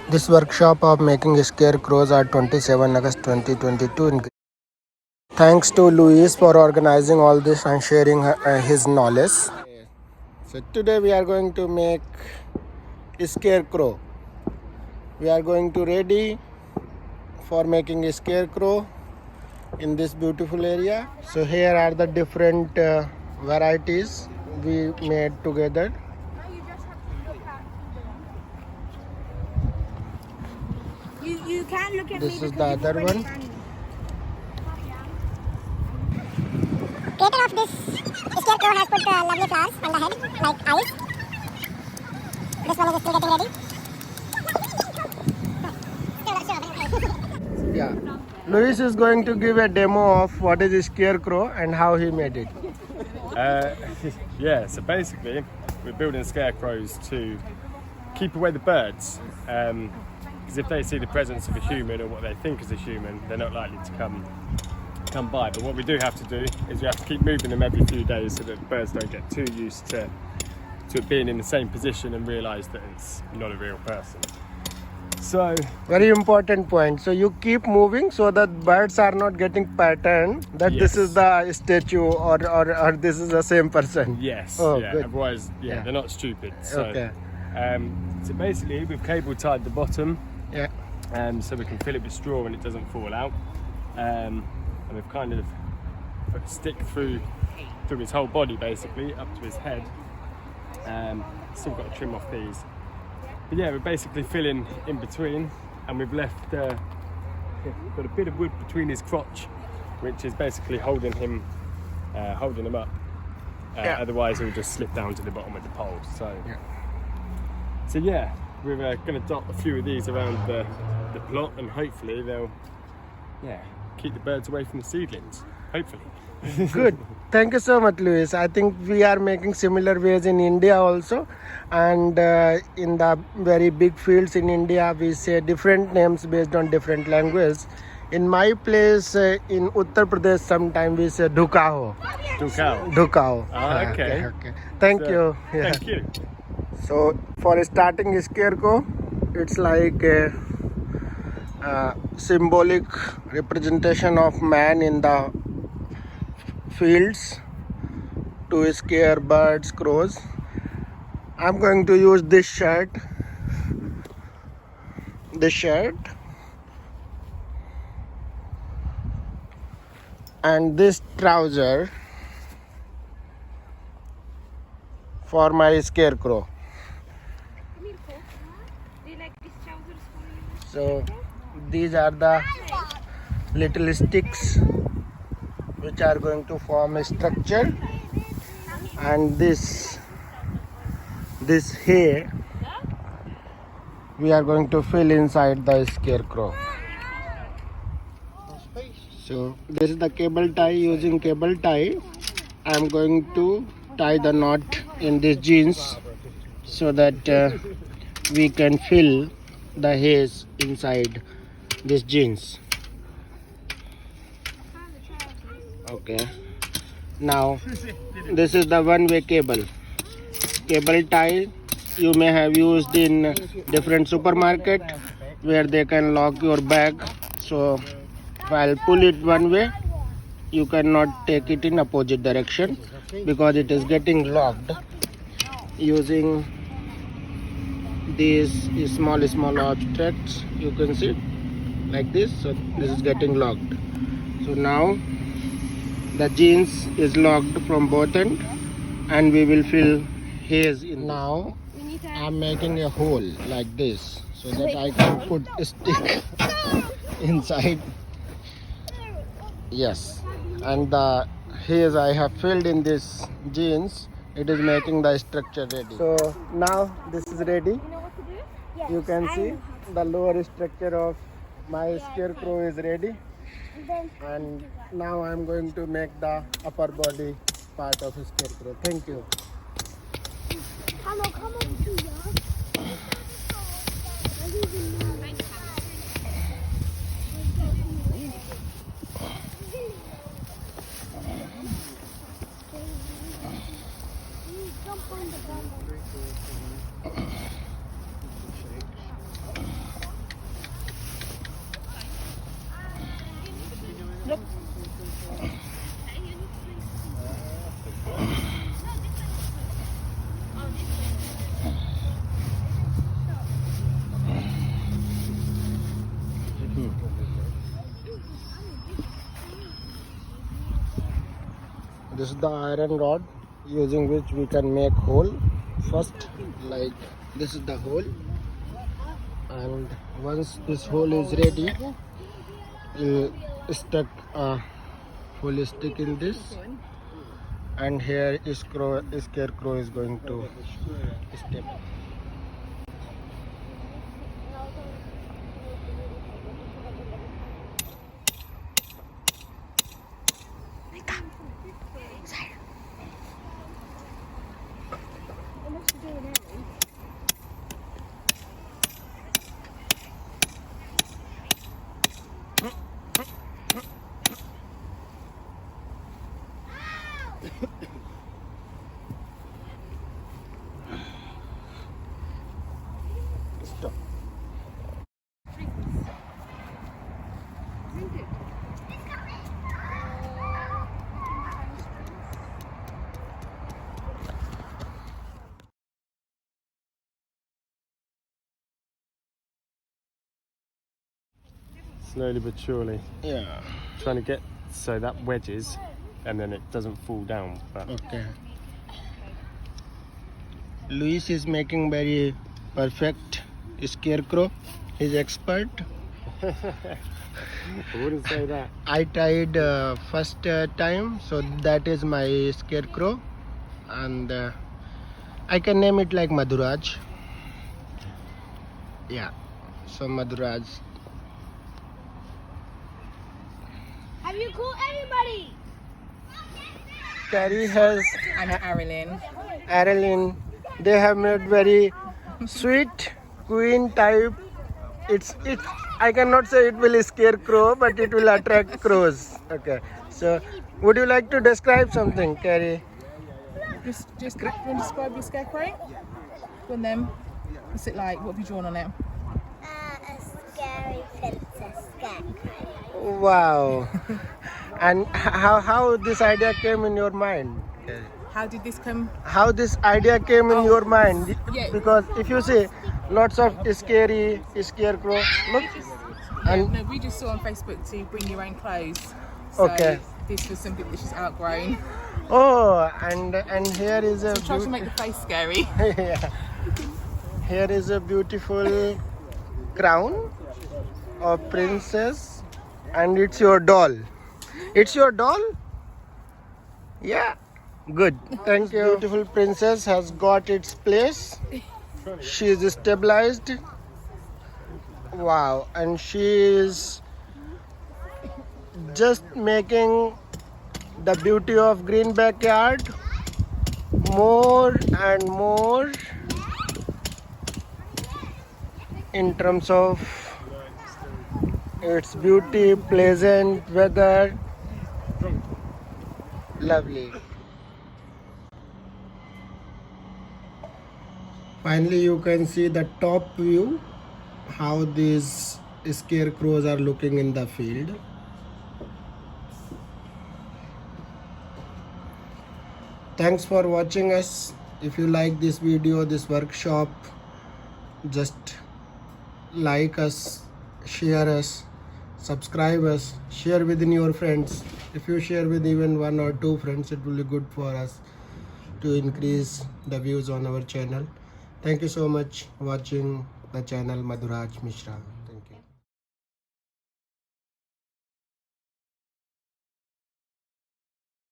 This workshop of making scarecrows are 27 August 2022 in. Thanks to Luis for organizing all this and sharing his knowledge. So today we are going to make a scarecrow. We are going to ready for making a scarecrow in this beautiful area. So here are the different varieties we made together. You can't look at This me is the other one. Creator of this scarecrow has put lovely flowers on the head, like eyes. This one is still getting ready. Yeah. Luis is going to give a demo of what is a scarecrow and how he made it. Yeah, so basically we're building scarecrows to keep away the birds. Because if they see the presence of a human or what they think is a human, they're not likely to come by. But what we do have to do is we have to keep moving them every few days so that the birds don't get too used to it being in the same position and realise that it's not a real person. So very important point. So you keep moving so that birds are not getting pattern that yes. This is the statue or this is the same person. Yes. Oh, yeah. good. Otherwise, yeah, they're not stupid. So, okay. So basically, we've cable tied the bottom. Yeah. So we can fill it with straw and it doesn't fall out. And we've kind of put a stick through his whole body, basically up to his head. Still got to trim off these. But yeah, we're basically filling in between, and we've left got a bit of wood between his crotch, which is basically holding him up. Otherwise, he'll just slip down to the bottom with the pole. So yeah, we're going to dot a few of these around the plot, and hopefully they'll keep the birds away from the seedlings. Hopefully. Good. Thank you so much, Luis. I think we are making similar ways in India also, and in the very big fields in India we say different names based on different language. In my place in Uttar Pradesh sometimes we say dhukao. Dhukao. Ah, okay. Thank you. Yeah. Thank you. So for starting a scarecrow, it's like a symbolic representation of man in the fields to scare birds, crows. I'm going to use this shirt and this trouser for my scarecrow. So these are the little sticks which are going to form a structure, and this hay we are going to fill inside the scarecrow. So this is the cable tie. Using cable tie, I am going to tie the knot in this jeans so that we can fill the haze inside this jeans. Okay, now this is the one-way cable tie. You may have used in different supermarket where they can lock your bag. So if I'll pull it one way, you cannot take it in opposite direction because it is getting locked. Using these small objects, you can see like this. So this is getting locked. So now the jeans is locked from both ends, and we will fill haze in. Now I'm making a hole like this so that I can put a stick inside. Yes, and the haze I have filled in this jeans, it is making the structure ready. So now this is ready. You can see the lower structure of my scarecrow is ready, and now I am going to make the upper body part of a scarecrow. Thank you. Come on, This is the iron rod using which we can make hole. First, like this is the hole, and once this hole is ready, you stuck a full stick in this, and here Scarecrow is going to step. Stop. Slowly but surely. Yeah. Trying to get so that wedges and then it doesn't fall down. But Okay. Luis is making very perfect Scarecrow. He's expert. I wouldn't say that. I tried first time, so that is my Scarecrow, and I can name it like Madhuraj. Yeah, so Madhuraj. Have you called anybody? Carrie has And Aralyn. They have made very sweet queen type. It's I cannot say it will scare crow, but it will attract crows. Okay. So would you like to describe something, Carrie? Just you want to describe your scarecrow? Go on then. What's it like? What have you drawn on it? A scary princess Scarecrow. Wow. And how this idea came in your mind? Carrie? How did this come? How this idea came in your mind? Yeah. Because if you see lots of scary scarecrow, look, and No, we just saw on Facebook to bring your own clothes. So Okay. this was something that she's outgrown. oh, and here is a Try to make the face scary. yeah. Here is a beautiful crown of princess, and it's your doll. It's your doll? Yeah. Good. Thank you. Beautiful princess has got its place. She is stabilized. Wow. And she is just making the beauty of green backyard more and more in terms of its beauty, pleasant weather. Lovely. Finally, you can see the top view, how these scarecrows are looking in the field. Thanks for watching us. If you like this video, this workshop, just like us, share us, subscribe us, share within your friends. If you share with even 1 or 2 friends, it will be good for us to increase the views on our channel. Thank you so much for watching the channel Madhuraj Mishra.